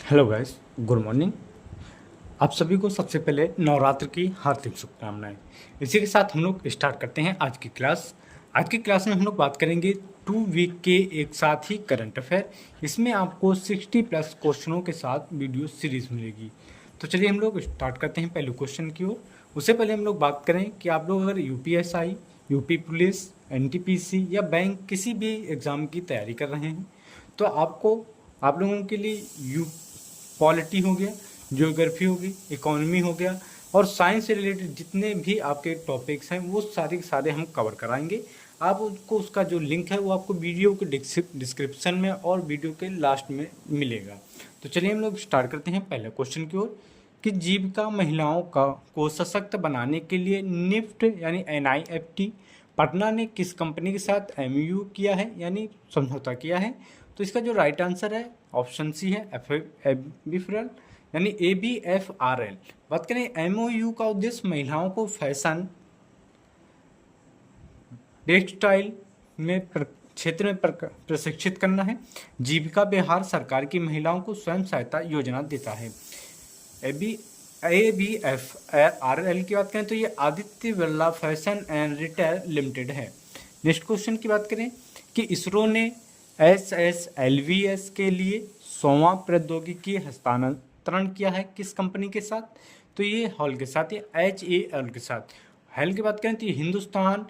Hello guys, good morning. आप सभी को सबसे पहले नवरात्र की हार्दिक शुभकामनाएं। इसी के साथ हम लोग स्टार्ट करते हैं आज की क्लास। आज की क्लास में हम लोग बात करेंगे 2 वीक के एक साथ ही करंट अफेयर। इसमें आपको 60+ क्वेश्चनों के साथ वीडियो सीरीज मिलेगी। तो चलिए हम लोग स्टार्ट करते हैं पहले क्वेश्चन की ओर। उससे पहले हम लोग बात करें कि आप लोग अगर यूपीएसआई, यूपी पुलिस, एनटीपीसी या बैंक किसी भी एग्ज़ाम की तैयारी कर रहे हैं तो आप लोगों के लिए पॉलिटी हो गया, ज्योग्राफी होगी, इकोनॉमी हो गया और साइंस से रिलेटेड जितने भी आपके टॉपिक्स हैं वो सारे के सारे हम कवर कराएंगे। आप उसको उसका जो लिंक है वो आपको वीडियो के डिस्क्रिप्शन में और वीडियो के लास्ट में मिलेगा। तो चलिए हम लोग स्टार्ट करते हैं पहले क्वेश्चन की ओर कि जीविका महिलाओं का को सशक्त बनाने के लिए निफ्ट यानी NIFT पटना ने किस कंपनी के साथ MOU किया है यानी समझौता किया है। तो इसका जो राइट आंसर है ऑप्शन सी है एबिफरल यानी ABFRL। बात करें MOU का उद्देश्य महिलाओं को फैशन, टेक्सटाइल में क्षेत्र में प्रशिक्षित करना है। जीविका बिहार सरकार की महिलाओं को स्वयं सहायता योजना देता है। ABFRL की बात करें तो ये Aditya Birla fashion and retail limited है। नेक्स्ट क्वेश्चन की बात करें कि इसरो ने SSLVS के लिए 100वां प्रौद्योगिकी हस्तांतरण किया है किस कंपनी के साथ। तो ये हॉल के साथ, ये HAL के साथ। हॉल की बात करें तो ये हिंदुस्तान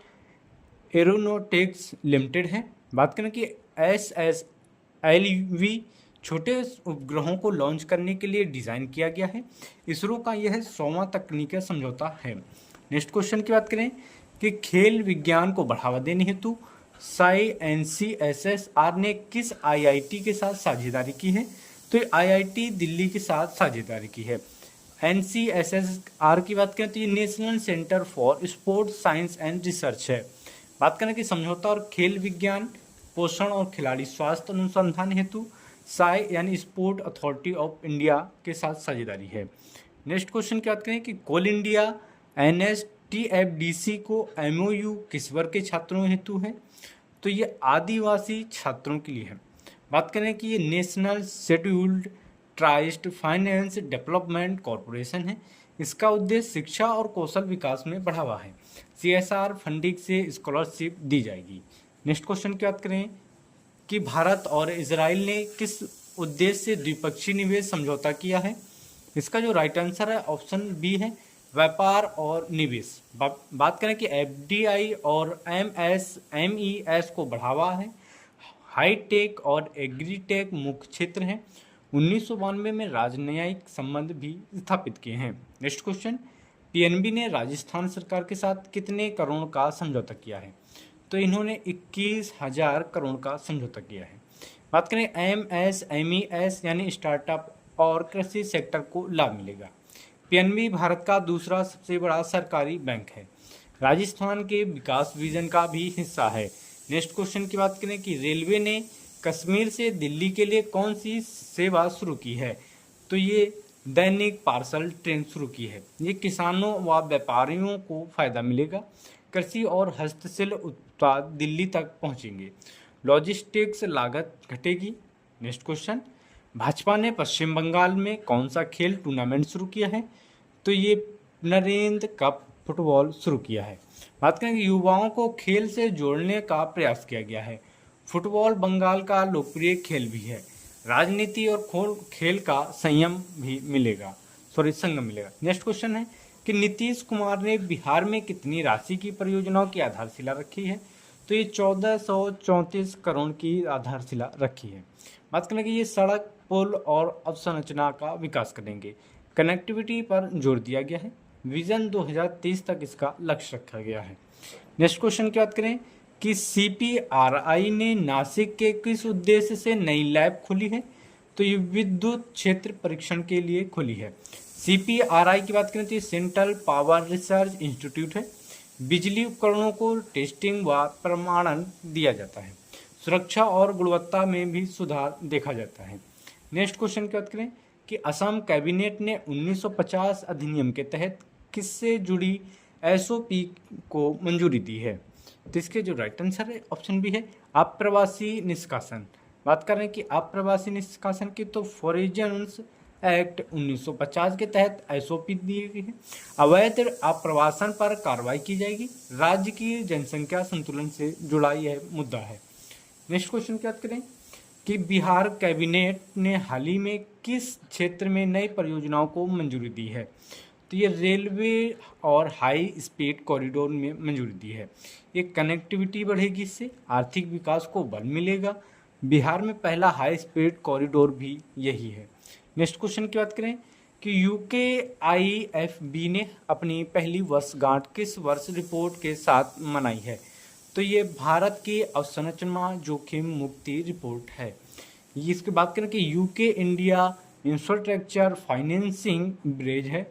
एरोनॉटिक्स लिमिटेड है। बात करें कि SSLV छोटे उपग्रहों को लॉन्च करने के लिए डिज़ाइन किया गया है। इसरो का यह 100वां तकनीकी समझौता है। नेक्स्ट क्वेश्चन की बात करें कि खेल विज्ञान को बढ़ावा देने हेतु NCSSR ने किस IIT के साथ साझेदारी की है। तो IIT दिल्ली के साथ साझेदारी की है। NCSSR की बात करें तो ये national centre for sports science and research है। बात करें कि समझौता और खेल विज्ञान, पोषण और खिलाड़ी स्वास्थ्य अनुसंधान हेतु साई यानी स्पोर्ट अथॉरिटी ऑफ इंडिया के साथ साझेदारी है। नेक्स्ट क्वेश्चन की बात करें कि कोल इंडिया NSTFDC को MOU किस वर्ग के छात्रों हेतु है। तो ये आदिवासी छात्रों के लिए है। बात करें कि ये national scheduled tryst finance development corporation है। इसका उद्देश्य शिक्षा और कौशल विकास में बढ़ावा है। CSR फंडिंग से स्कॉलरशिप दी जाएगी। नेक्स्ट क्वेश्चन की बात करें कि भारत और इजराइल ने किस उद्देश्य से द्विपक्षीय निवेश समझौता किया है। इसका जो राइट आंसर है ऑप्शन बी है, व्यापार और निवेश। बात करें कि FDI और MSMES को बढ़ावा है। हाईटेक और एग्रीटेक मुख्य क्षेत्र हैं। 1992 में राजनयिक संबंध भी स्थापित किए हैं। नेक्स्ट क्वेश्चन, PNB ने राजस्थान सरकार के साथ कितने करोड़ का समझौता किया है। तो इन्होंने 21,000 करोड़ का समझौता किया है। बात करें MSMES यानी स्टार्टअप और कृषि सेक्टर को लाभ मिलेगा। PNB भारत का दूसरा सबसे बड़ा सरकारी बैंक है। राजस्थान के विकास विजन का भी हिस्सा है। नेक्स्ट क्वेश्चन की बात करें कि रेलवे ने कश्मीर से दिल्ली के लिए कौन सी सेवा शुरू की है। तो ये दैनिक पार्सल ट्रेन शुरू की है। ये किसानों व व्यापारियों को फायदा मिलेगा। कृषि और हस्तशिल्प उत्पाद दिल्ली तक पहुंचेंगे। लॉजिस्टिक्स लागत घटेगी। नेक्स्ट क्वेश्चन, भाजपा ने पश्चिम बंगाल में कौन सा खेल टूर्नामेंट शुरू किया है। तो ये नरेंद्र कप फुटबॉल शुरू किया है। बात करें कि युवाओं को खेल से जोड़ने का प्रयास किया गया है। फुटबॉल बंगाल का लोकप्रिय खेल भी है। राजनीति और खेल का संगम मिलेगा। नेक्स्ट क्वेश्चन है कि नीतीश कुमार ने बिहार में कितनी राशि की परियोजनाओं की आधारशिला रखी है। तो ये 1434 करोड़ की आधारशिला रखी है। बात करें कि ये सड़क, पुल और अवसंरचना का विकास करेंगे। कनेक्टिविटी पर जोर दिया गया है। विजन 2030 तक इसका लक्ष्य रखा गया है। नेक्स्ट क्वेश्चन की बात करें कि CPRI ने नासिक के किस उद्देश्य से नई लैब खोली है। तो ये विद्युत क्षेत्र परीक्षण के लिए खुली है। CPRI की बात करें तो ये सेंट्रल पावर रिसर्च इंस्टीट्यूट है। बिजली उपकरणों को टेस्टिंग व प्रमाणन दिया जाता है। सुरक्षा और गुणवत्ता में भी सुधार देखा जाता है। नेक्स्ट क्वेश्चन की बात करें कि असम कैबिनेट ने 1950 अधिनियम के तहत किससे जुड़ी SOP को मंजूरी दी है। तो इसके जो राइट आंसर है ऑप्शन बी है, अप्रवासी निष्कासन। बात कर रहे हैं कि अप्रवासी निष्कासन की, तो फॉरेनर्स एक्ट 1950 के तहत एसओपी दिए गए हैं। अवैध आप्रवासन पर कार्रवाई की जाएगी। राज्य की जनसंख्या संतुलन से जुड़ा यह मुद्दा है। नेक्स्ट क्वेश्चन की बात करें कि बिहार कैबिनेट ने हाल ही में किस क्षेत्र में नई परियोजनाओं को मंजूरी दी है? तो ये रेलवे और हाई स्पीड कॉरिडोर में मंजूरी दी है। ये कनेक्टिविटी बढ़ेगी, इससे आर्थिक विकास को बल मिलेगा। बिहार में पहला हाई स्पीड कॉरिडोर भी यही है। नेक्स्ट क्वेश्चन की बात करें कि UKIFB ने अपनी पहली वर्षगांठ किस वर्ष रिपोर्ट के साथ मनाई है? तो ये भारत की अवसंरचना जोखिम मुक्ति रिपोर्ट है। ये इसकी बात करें कि UK India infrastructure financing bridge है।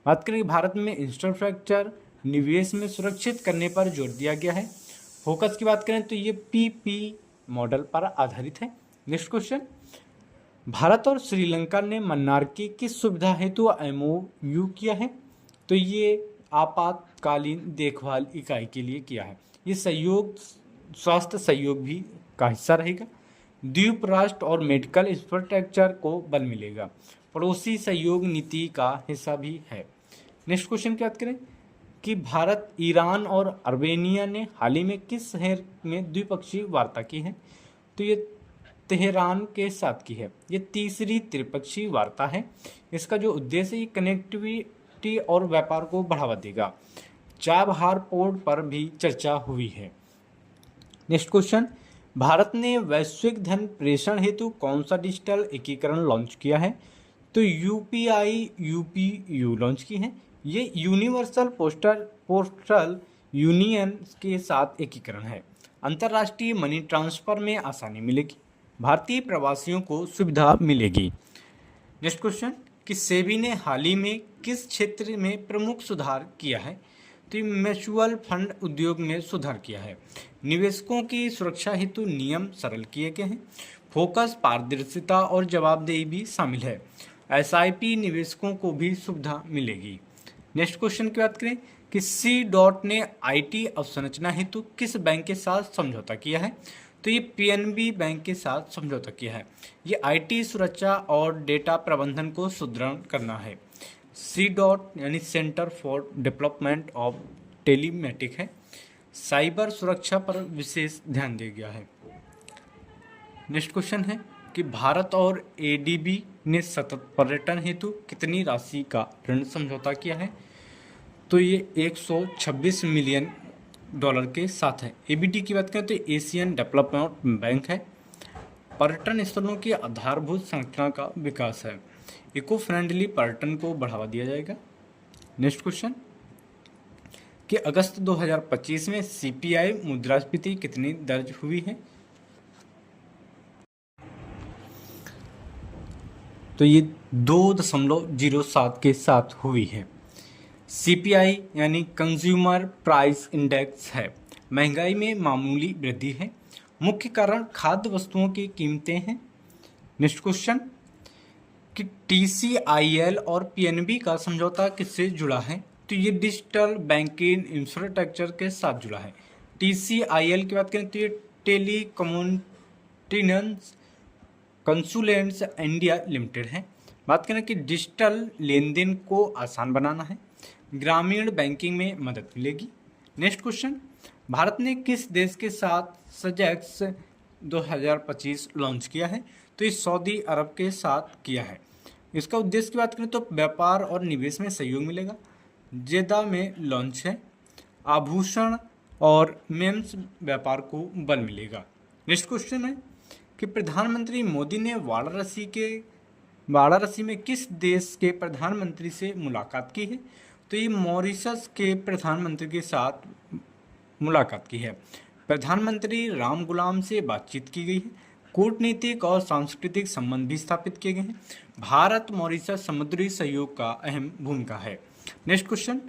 बात करें कि भारत में इंफ्रास्ट्रक्चर निवेश में सुरक्षित करने पर जोर दिया गया है। फोकस की बात करें तो ये PP मॉडल पर आधारित है। नेक्स्ट क्वेश्चन, भारत और श्रीलंका ने मन्नार की किस सुविधा हेतु MOU किया है? तो ये आपातकालीन देखभाल इकाई के लिए किया है। ये सहयोग स्वास्थ्य सहयोग भी का हिस्सा रहेगा। द्वीप राष्ट्र और मेडिकल इंफ्रास्ट्रक्चर को बल मिलेगा। पड़ोसी सहयोग नीति का हिस्सा भी है। नेक्स्ट क्वेश्चन की बात करें कि भारत, ईरान और अर्मेनिया ने हाल ही में किस शहर में द्विपक्षीय वार्ता की है? तो ये तेहरान के साथ की है। ये तीसरी त्रिपक्षीय वार्ता है। इसका जो उद्देश्य है कनेक्टिविटी और व्यापार को बढ़ावा देगा। चाबहार पोर्ट पर भी चर्चा हुई है। नेक्स्ट क्वेश्चन, भारत ने वैश्विक धन प्रेषण हेतु कौन सा डिजिटल एकीकरण लॉन्च किया है? तो UPI UPU लॉन्च की है। ये यूनिवर्सल पोस्टल यूनियन के साथ एकीकरण है। अंतर्राष्ट्रीय मनी ट्रांसफर में आसानी मिलेगी। भारतीय प्रवासियों को सुविधा मिलेगी। नेक्स्ट क्वेश्चन कि सेबी ने हाल ही में किस क्षेत्र में प्रमुख सुधार किया है? तो म्यूचुअल फंड उद्योग में सुधार किया है। निवेशकों की सुरक्षा हेतु नियम सरल किए गए हैं। फोकस पारदर्शिता और जवाबदेही भी शामिल है। SIP निवेशकों को भी सुविधा मिलेगी। नेक्स्ट क्वेश्चन की बात करें कि C. ने IT अवसंरचना हेतु किस बैंक के साथ समझौता किया है? तो ये PNB बैंक के साथ समझौता किया है। ये IT सुरक्षा और डेटा प्रबंधन को सुदृढ़ करना है। C. यानी centre for development of telematic है। साइबर सुरक्षा पर विशेष ध्यान दिया गया है। नेक्स्ट क्वेश्चन है कि भारत और ADB ने सतत पर्यटन हेतु कितनी राशि का ऋण समझौता किया है? तो ये $126 मिलियन के साथ है। ABD की बात करें तो एशियन डेवलपमेंट बैंक है। पर्यटन स्थलों की आधारभूत संरचना का विकास है। इको फ्रेंडली पर्यटन को बढ़ावा दिया जाएगा। नेक्स्ट क्वेश्चन कि अगस्त 2025 में CPI मुद्रास्फीति कितनी दर्ज हुई है? तो ये 2.07 के साथ हुई है। CPI यानी कंज्यूमर प्राइस इंडेक्स है। महंगाई में मामूली वृद्धि है। मुख्य कारण खाद्य वस्तुओं की कीमतें हैं। नेक्स्ट क्वेश्चन कि TCIL और PNB का समझौता किससे जुड़ा है? तो ये डिजिटल बैंकिंग इंफ्रास्ट्रक्चर के साथ जुड़ा है। TCIL की बात करें तो ये टेलीकम्युनिकेशंस कंसल्टेंट्स इंडिया लिमिटेड है। बात करें कि डिजिटल लेन देन को आसान बनाना है। ग्रामीण बैंकिंग में मदद मिलेगी। नेक्स्ट क्वेश्चन, भारत ने किस देश के साथ सजेक्स 2025 लॉन्च किया है? तो ये सऊदी अरब के साथ किया है। इसका उद्देश्य की बात करें तो व्यापार और निवेश में सहयोग मिलेगा। जेदा में लॉन्च है। आभूषण और मेम्स व्यापार को बल मिलेगा। नेक्स्ट क्वेश्चन है कि प्रधानमंत्री मोदी ने वाराणसी में किस देश के प्रधानमंत्री से मुलाकात की है? तो ये मॉरिशस के प्रधानमंत्री के साथ मुलाकात की है। प्रधानमंत्री राम गुलाम से बातचीत की गई है। कूटनीतिक और सांस्कृतिक संबंध भी स्थापित किए गए हैं। भारत मॉरिशस समुद्री सहयोग का अहम भूमिका है। नेक्स्ट क्वेश्चन,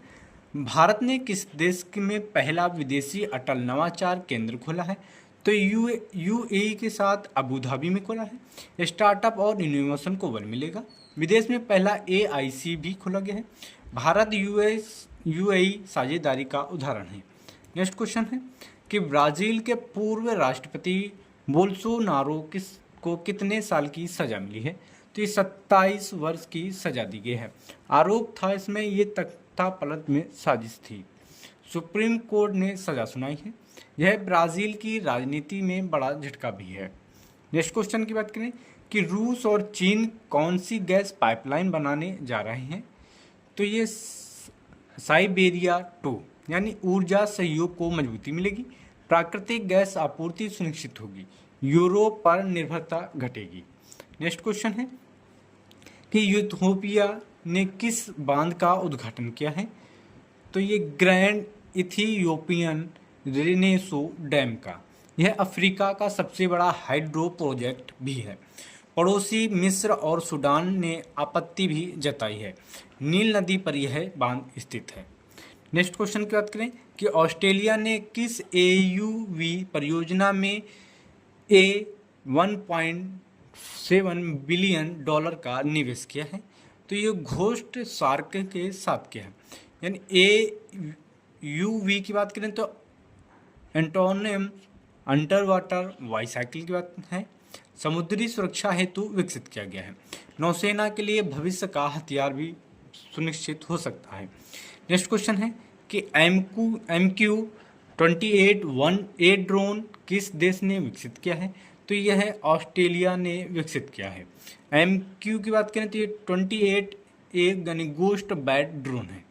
भारत ने किस देश में पहला विदेशी अटल नवाचार केंद्र खोला है? तो UAE के साथ अबू धाबी में खोला है। स्टार्टअप और इनोवेशन को बल मिलेगा। विदेश में पहला AIC भी खोला गया है। भारत UAE साझेदारी का उदाहरण है। नेक्स्ट क्वेश्चन है कि ब्राज़ील के पूर्व राष्ट्रपति बोल्सोनारो को कितने साल की सजा मिली है? तो ये 27 वर्ष की सजा दी गई है। आरोप था इसमें ये तख्ता पलट में साजिश थी। सुप्रीम कोर्ट ने सजा सुनाई है। यह ब्राज़ील की राजनीति में बड़ा झटका भी है। नेक्स्ट क्वेश्चन की बात करें कि रूस और चीन कौन सी गैस पाइपलाइन बनाने जा रहे हैं? तो ये साइबेरिया 2 यानी ऊर्जा सहयोग को मजबूती मिलेगी, प्राकृतिक गैस आपूर्ति सुनिश्चित होगी, यूरोप पर निर्भरता घटेगी। नेक्स्ट क्वेश्चन है कि यूथोपिया ने किस बांध का उद्घाटन किया है? तो ये ग्रैंड इथियोपियन रेनेसो डैम का। यह अफ्रीका का सबसे बड़ा हाइड्रो प्रोजेक्ट भी है। पड़ोसी मिस्र और सूडान ने आपत्ति भी जताई है। नील नदी पर यह बांध स्थित है। नेक्स्ट क्वेश्चन की बात करें कि ऑस्ट्रेलिया ने किस AUV परियोजना में $1.7 बिलियन का निवेश किया है? तो ये घोस्ट शार्क के साथ किया है। यानी AUV की बात करें तो एंटोनियम अंडर वाटर बाइसाइकिल की बात है। समुद्री सुरक्षा हेतु विकसित किया गया है। नौसेना के लिए भविष्य का हथियार भी सुनिश्चित हो सकता है। नेक्स्ट क्वेश्चन है कि MQ-28-1A ड्रोन किस देश ने विकसित किया है? तो यह ऑस्ट्रेलिया ने विकसित किया है। MQ की बात करें तो ये 28A यानी गोस्ट बैट ड्रोन है।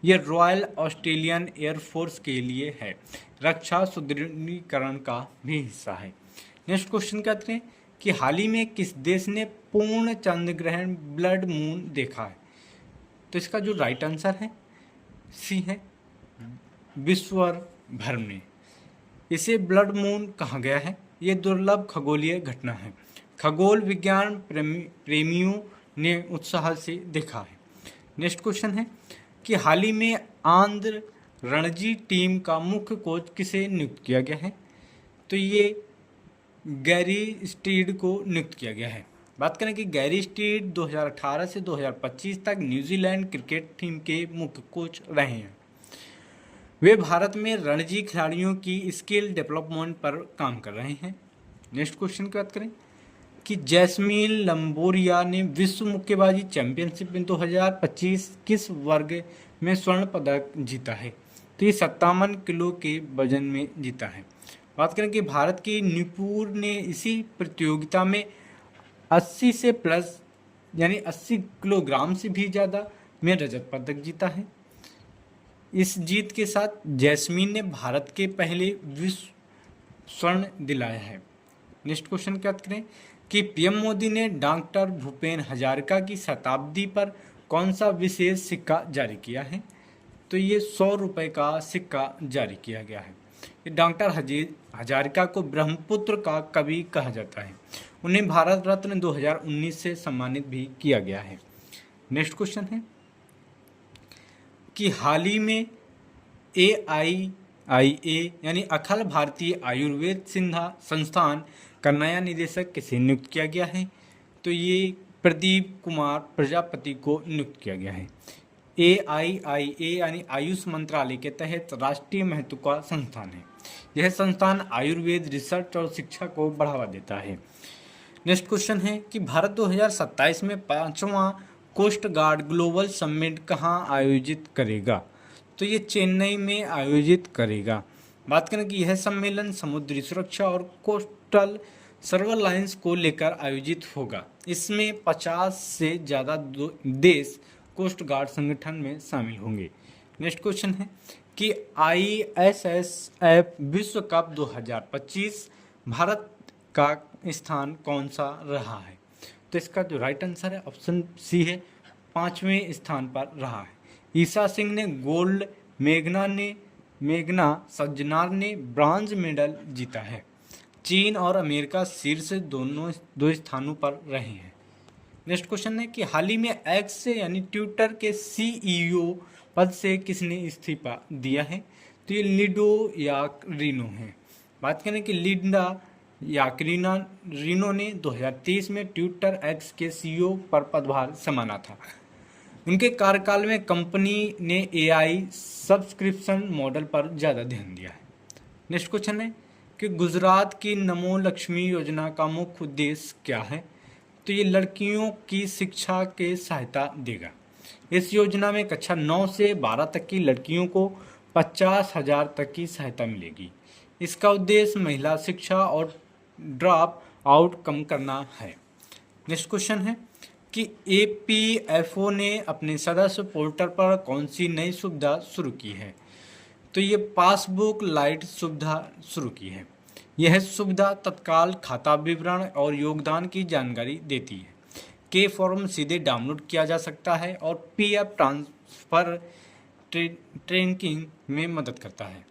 यह रॉयल ऑस्ट्रेलियन एयरफोर्स के लिए है। रक्षा सुदृढ़ीकरण का भी हिस्सा है। नेक्स्ट क्वेश्चन क्या कहते हैं कि हाल ही में किस देश ने पूर्ण चंद्र ग्रहण ब्लड मून देखा है? तो इसका जो राइट आंसर है सी है विश्व भर में। इसे ब्लड मून कहा गया है। ये दुर्लभ खगोलीय घटना है। खगोल विज्ञान प्रेमियों ने उत्साह से देखा है। नेक्स्ट क्वेश्चन है कि हाल ही में आंध्र रणजी टीम का मुख्य कोच किसे नियुक्त किया गया है? तो ये गैरी स्टीड को नियुक्त किया गया है। बात करें कि गैरी स्टीड 2018 से 2025 तक न्यूजीलैंड क्रिकेट टीम के मुख्य कोच रहे हैं। वे भारत में रणजी खिलाड़ियों की स्किल डेवलपमेंट पर काम कर रहे हैं। नेक्स्ट क्वेश्चन की बात करें कि जैस्मीन लंबोरिया ने विश्व मुक्केबाजी चैंपियनशिप में 2025 किस वर्ग में स्वर्ण पदक जीता है? तो ये 57 किलो के वजन में जीता है। बात करें कि भारत की नुपुर ने इसी प्रतियोगिता में 80 से प्लस यानी 80 किलोग्राम से भी ज़्यादा में रजत पदक जीता है। इस जीत के साथ जैस्मीन ने भारत के पहले विश्व स्वर्ण दिलाया है। नेक्स्ट क्वेश्चन की बात करें कि पीएम मोदी ने डॉक्टर भूपेन हजारिका की शताब्दी पर कौन सा विशेष सिक्का जारी किया है? तो ये 100 रुपये का सिक्का जारी किया गया है। ये डॉक्टर हजारिका को ब्रह्मपुत्र का कवि कहा जाता है। उन्हें भारत रत्न 2019 से सम्मानित भी किया गया है। नेक्स्ट क्वेश्चन है कि हाल ही में AIIA यानी अखिल भारतीय आयुर्वेद संस्थान का नया निदेशक किसे नियुक्त किया गया है? तो ये प्रदीप कुमार प्रजापति को नियुक्त किया गया है। AIIA यानी आयुष मंत्रालय के तहत राष्ट्रीय महत्व का संस्थान है। यह संस्थान आयुर्वेद रिसर्च और शिक्षा को बढ़ावा देता है। नेक्स्ट क्वेश्चन है कि भारत 2027 में 5वां कोस्ट गार्ड ग्लोबल समिट कहाँ आयोजित करेगा? तो ये चेन्नई में आयोजित करेगा। बात करें कि यह सम्मेलन समुद्री सुरक्षा और कोस्टल सर्वेलांस को लेकर आयोजित होगा। इसमें 50 से ज़्यादा देश कोस्ट गार्ड संगठन में शामिल होंगे। नेक्स्ट क्वेश्चन है कि ISSF विश्व कप 2025 भारत का स्थान कौन सा रहा है? तो इसका जो राइट आंसर है ऑप्शन सी है, 5वें स्थान पर रहा है। ईशा सिंह ने गोल्ड, मेघना सज्जनार ने ब्रॉन्ज मेडल जीता है। चीन और अमेरिका शीर्ष दो स्थानों पर रहे हैं। नेक्स्ट क्वेश्चन है कि हाल ही में एक्स से यानी ट्विटर के CEO पद से किसने इस्तीफा दिया है? तो ये लिडो याकरिनो है। बात करें कि लिंडा याकरिनो ने 2023 में ट्विटर एक्स के CEO पर पदभार संभाला था। उनके कार्यकाल में कंपनी ने AI सब्सक्रिप्शन मॉडल पर ज़्यादा ध्यान दिया है। नेक्स्ट क्वेश्चन है कि गुजरात की नमो लक्ष्मी योजना का मुख्य उद्देश्य क्या है? तो ये लड़कियों की शिक्षा के सहायता देगा। इस योजना में कक्षा 9 से 12 तक की लड़कियों को 50,000 तक की सहायता मिलेगी। इसका उद्देश्य महिला शिक्षा और ड्रॉप आउट कम करना है। नेक्स्ट क्वेश्चन है कि APFO ने अपने सदस्य पोर्टल पर कौन सी नई सुविधा शुरू की है? तो ये पासबुक लाइट सुविधा शुरू की है। यह सुविधा तत्काल खाता विवरण और योगदान की जानकारी देती है। के फॉर्म सीधे डाउनलोड किया जा सकता है और PF ट्रांसफर ट्रैकिंग में मदद करता है।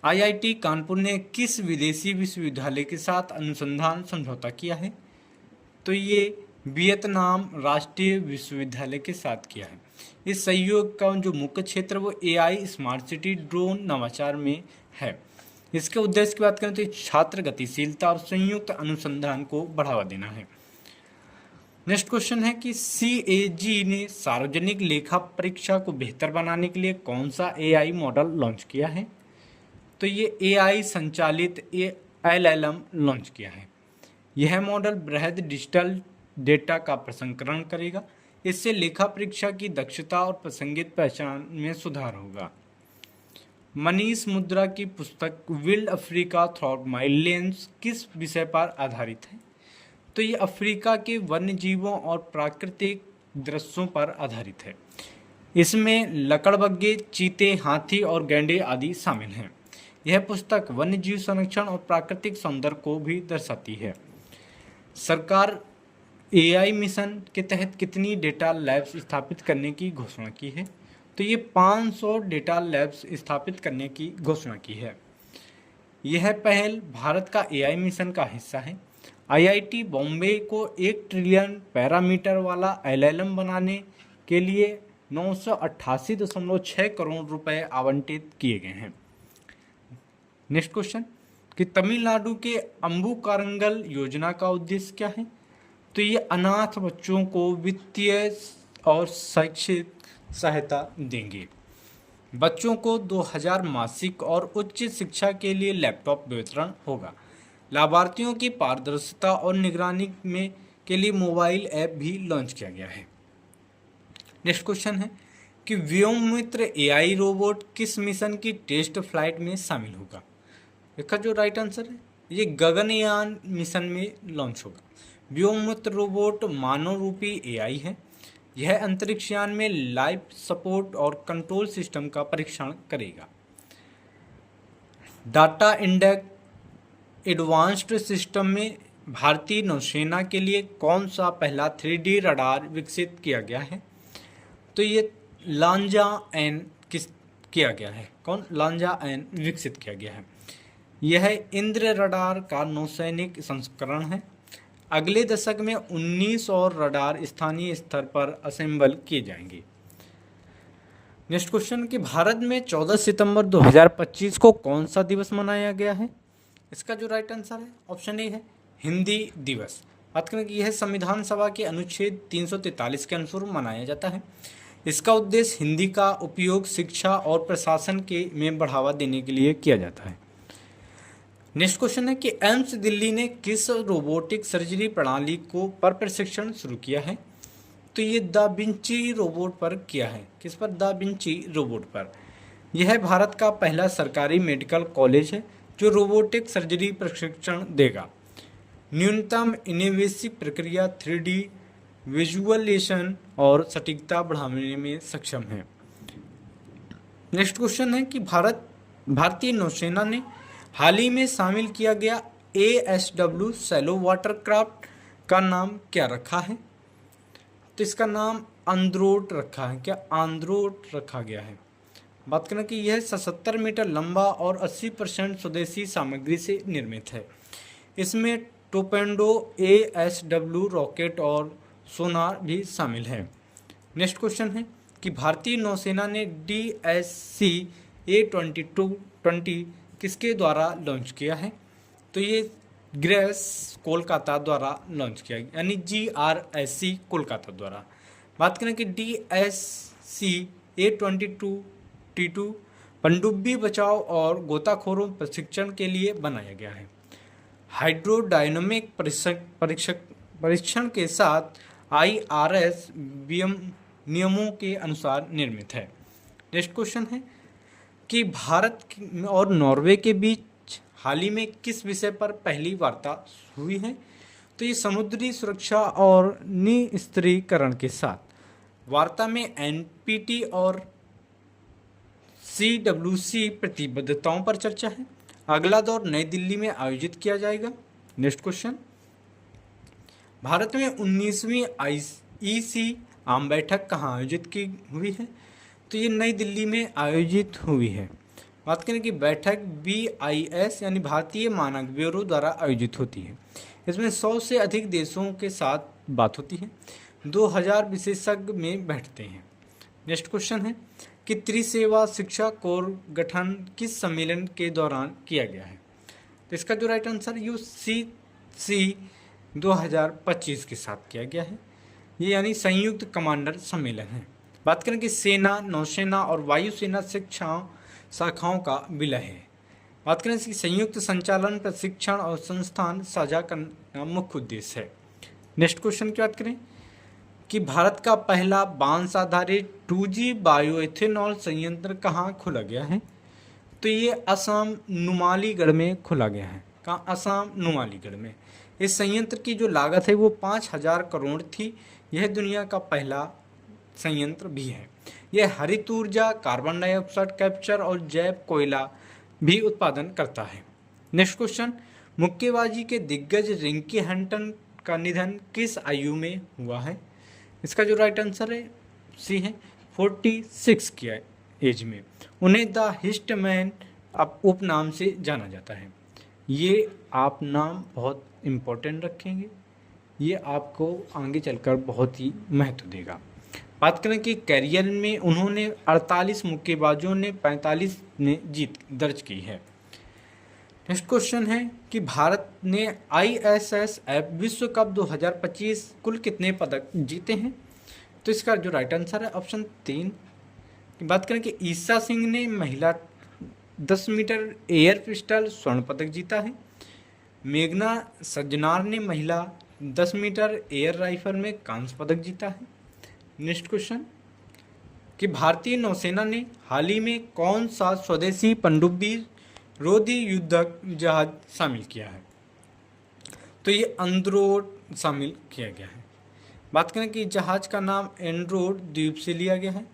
IIT कानपुर ने किस विदेशी विश्वविद्यालय के साथ अनुसंधान समझौता किया है? तो ये वियतनाम राष्ट्रीय विश्वविद्यालय के साथ किया है। इस सहयोग का जो मुख्य क्षेत्र वो AI स्मार्ट सिटी ड्रोन नवाचार में है। इसके उद्देश्य की बात करें तो छात्र गतिशीलता और संयुक्त अनुसंधान को बढ़ावा देना है। नेक्स्ट क्वेश्चन है कि CAG ने सार्वजनिक लेखा परीक्षा को बेहतर बनाने के लिए कौन सा AI मॉडल लॉन्च किया है? तो ये AI संचालित LLM लॉन्च किया है। यह मॉडल बृहद डिजिटल डेटा का प्रसंस्करण करेगा। इससे लेखा परीक्षा की दक्षता और प्रासंगिक पहचान में सुधार होगा। मनीष मुद्रा की पुस्तक wild Africa through my lens किस विषय पर आधारित है? तो ये अफ्रीका के वन्य जीवों और प्राकृतिक दृश्यों पर आधारित है। इसमें लकड़बग्घे, चीते, हाथी और गैंडे आदि शामिल हैं। यह पुस्तक वन्य जीव संरक्षण और प्राकृतिक सौंदर्य को भी दर्शाती है। सरकार AI मिशन के तहत कितनी डेटा लैब्स स्थापित करने की घोषणा की है? तो ये 500 डेटा लैब्स स्थापित करने की घोषणा की है। यह पहल भारत का AI मिशन का हिस्सा है। IIT बॉम्बे को 1 ट्रिलियन पैरामीटर वाला LLM बनाने के लिए 988.6 करोड़ रुपए आवंटित किए गए हैं। नेक्स्ट क्वेश्चन कि तमिलनाडु के अम्बुकारंगल योजना का उद्देश्य क्या है? तो ये अनाथ बच्चों को वित्तीय और शैक्षिक सहायता देंगे। बच्चों को 2000 मासिक और उच्च शिक्षा के लिए लैपटॉप वितरण होगा। लाभार्थियों की पारदर्शिता और निगरानी में के लिए मोबाइल ऐप भी लॉन्च किया गया है। नेक्स्ट क्वेश्चन है कि व्योममित्र AI रोबोट किस मिशन की टेस्ट फ्लाइट में शामिल होगा? इसका जो राइट आंसर है ये गगनयान मिशन में लॉन्च होगा। व्योममित्र रोबोट मानव रूपी AI है। यह अंतरिक्ष यान में लाइफ सपोर्ट और कंट्रोल सिस्टम का परीक्षण करेगा। डाटा इंडेक्स एडवांस्ड सिस्टम में भारतीय नौसेना के लिए कौन सा पहला 3D रडार विकसित किया गया है? तो ये लांजा एन किया गया है। लांजा एन विकसित किया गया है। यह इंद्र रडार का नौसैनिक संस्करण है। अगले दशक में 19 और रडार स्थानीय स्तर पर असेंबल किए जाएंगे। नेक्स्ट क्वेश्चन कि भारत में 14 सितंबर 2025 को कौन सा दिवस मनाया गया है? इसका जो राइट आंसर है ऑप्शन ए है हिंदी दिवस। बात करें कि यह संविधान सभा के अनुच्छेद 343 के अनुसार मनाया जाता है। इसका उद्देश्य हिंदी का उपयोग शिक्षा और प्रशासन के में बढ़ावा देने के लिए किया जाता है। नेक्स्ट क्वेश्चन है कि एम्स दिल्ली ने किस रोबोटिक सर्जरी प्रणाली को पर प्रशिक्षण शुरू किया है? तो ये दा विंची रोबोट पर किया है। किस पर? दा विंची रोबोट पर। यह भारत का पहला सरकारी मेडिकल कॉलेज है जो रोबोटिक सर्जरी प्रशिक्षण देगा। न्यूनतम इनवेसिव प्रक्रिया 3D विजुअलाइजेशन और सटीकता बढ़ाने में सक्षम है। नेक्स्ट क्वेश्चन है कि भारतीय नौसेना ने हाल ही में शामिल किया गया ASW सैलो वाटरक्राफ्ट का नाम क्या रखा है? तो इसका नाम आंद्रोट रखा है। क्या? आंद्रोट रखा गया है। बात करें कि यह 77 मीटर लंबा और 80% स्वदेशी सामग्री से निर्मित है। इसमें टोपेंडो ASW रॉकेट और सोनार भी शामिल है। नेक्स्ट क्वेश्चन है कि भारतीय नौसेना ने DSC A2220 किसके द्वारा लॉन्च किया है? तो ये ग्रेस कोलकाता द्वारा लॉन्च किया गया, यानी GRSC कोलकाता द्वारा। बात करें कि DSC A22T2 पनडुब्बी बचाव और गोताखोरों प्रशिक्षण के लिए बनाया गया है। हाइड्रोडायनामिक परीक्षण के साथ IRS नियमों के अनुसार निर्मित है। नेक्स्ट क्वेश्चन है कि भारत और नॉर्वे के बीच हाल ही में किस विषय पर पहली वार्ता हुई है? तो ये समुद्री सुरक्षा और निस्त्रीकरण के साथ वार्ता में NPT और CWC प्रतिबद्धताओं पर चर्चा है। अगला दौर नई दिल्ली में आयोजित किया जाएगा। नेक्स्ट क्वेश्चन, भारत में 19वीं EC आम बैठक कहाँ आयोजित की हुई है? तो ये नई दिल्ली में आयोजित हुई है। बात करें कि बैठक BIS यानी भारतीय मानक ब्यूरो द्वारा आयोजित होती है। इसमें 100 से अधिक देशों के साथ बात होती है। 2000 विशेषज्ञ में बैठते हैं। नेक्स्ट क्वेश्चन है कि त्रिसेवा शिक्षा कोर गठन किस सम्मेलन के दौरान किया गया है? तो इसका जो राइट आंसर UCC 2025 के साथ किया गया है। ये यानी संयुक्त कमांडर सम्मेलन है। बात करें कि सेना, नौसेना और वायुसेना शाखाओं का विलय है। बात करें कि संयुक्त संचालन, प्रशिक्षण और संस्थान साझा करना मुख्य उद्देश्य है। नेक्स्ट क्वेश्चन की बात करें कि भारत का पहला बांस आधारित 2G बायोएथेनॉल संयंत्र कहाँ खोला गया है? तो ये असम नुमालीगढ़ में खोला गया है। कहाँ? असम नुमालीगढ़ में। इस संयंत्र की जो लागत है वो 5000 करोड़ थी। यह दुनिया का पहला संयंत्र भी है। यह हरित ऊर्जा, कार्बन डाइऑक्साइड कैप्चर और जैव कोयला भी उत्पादन करता है। नेक्स्ट क्वेश्चन, मुक्केबाजी के दिग्गज रिंकी हंटन का निधन किस आयु में हुआ है? इसका जो राइट आंसर है C है 46 की एज में। उन्हें द हिस्टमैन उपनाम से जाना जाता है। ये आप नाम बहुत इम्पोर्टेंट रखेंगे, ये आपको आगे चलकर बहुत ही महत्व देगा। बात करें कि कैरियर में उन्होंने 48 मुक्केबाजों ने 45 ने जीत दर्ज की है। नेक्स्ट क्वेश्चन है कि भारत ने ISSF विश्व कप 2025 कुल कितने पदक जीते हैं? तो इसका जो राइट आंसर है ऑप्शन 3। बात करें कि ईसा सिंह ने महिला 10 मीटर एयर पिस्टल स्वर्ण पदक जीता है। मेघना सज्जनार ने महिला 10 मीटर एयर राइफल में कांस्य पदक जीता है। नेक्स्ट क्वेश्चन कि भारतीय नौसेना ने हाल ही में कौन सा स्वदेशी पनडुब्बी रोधी युद्धक जहाज शामिल किया है? तो ये एंड्रोड शामिल किया गया है। बात करें कि जहाज का नाम एंड्रोड द्वीप से लिया गया है।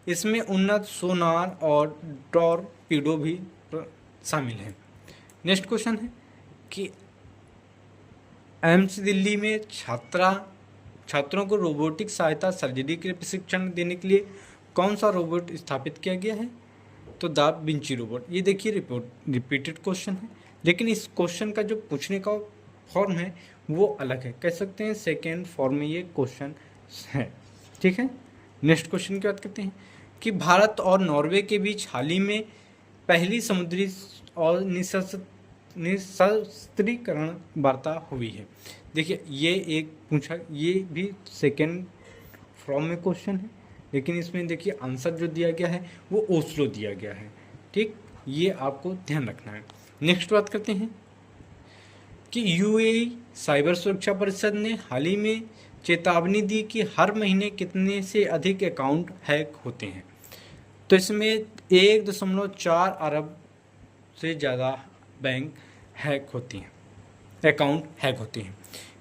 इसमें उन्नत सोनार और टॉरपीडो भी शामिल है। नेक्स्ट क्वेश्चन है कि एम्स दिल्ली में छात्रों को रोबोटिक सहायता सर्जरी के प्रशिक्षण देने के लिए कौन सा रोबोट स्थापित किया गया है? तो दा विंची रोबोट। ये देखिए रिपीटेड क्वेश्चन है, लेकिन इस क्वेश्चन का जो पूछने का फॉर्म है वो अलग है। कह सकते हैं सेकेंड फॉर्म में ये क्वेश्चन है। ठीक है, नेक्स्ट क्वेश्चन की बात करते हैं कि भारत और नॉर्वे के बीच हाल ही में पहली समुद्री और निशस्त्रीकरण वार्ता हुई है। देखिए ये एक पूछा, ये भी सेकेंड फॉर्म में क्वेश्चन है, लेकिन इसमें देखिए आंसर जो दिया गया है वो ओस्लो दिया गया है। ठीक, ये आपको ध्यान रखना है। नेक्स्ट बात करते हैं कि UAE साइबर सुरक्षा परिषद ने हाल ही में चेतावनी दी कि हर महीने कितने से अधिक अकाउंट हैक होते हैं। तो इसमें 1.4 अरब से ज़्यादा बैंक हैक होती हैं, अकाउंट हैक होते हैं।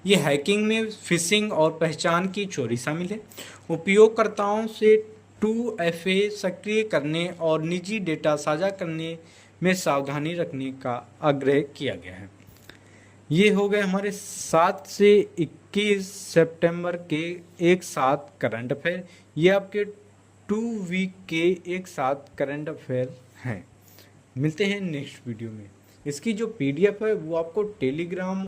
ये हैकिंग में फिशिंग और पहचान की चोरी शामिल है। उपयोगकर्ताओं से 2FA सक्रिय करने और निजी डेटा साझा करने में सावधानी रखने का आग्रह किया गया है। ये हो गए हमारे 7 से 21 सितंबर के एक साथ करंट अफेयर। ये आपके 2 वीक के एक साथ करंट अफेयर हैं। मिलते हैं नेक्स्ट वीडियो में। इसकी जो PDF है वो आपको टेलीग्राम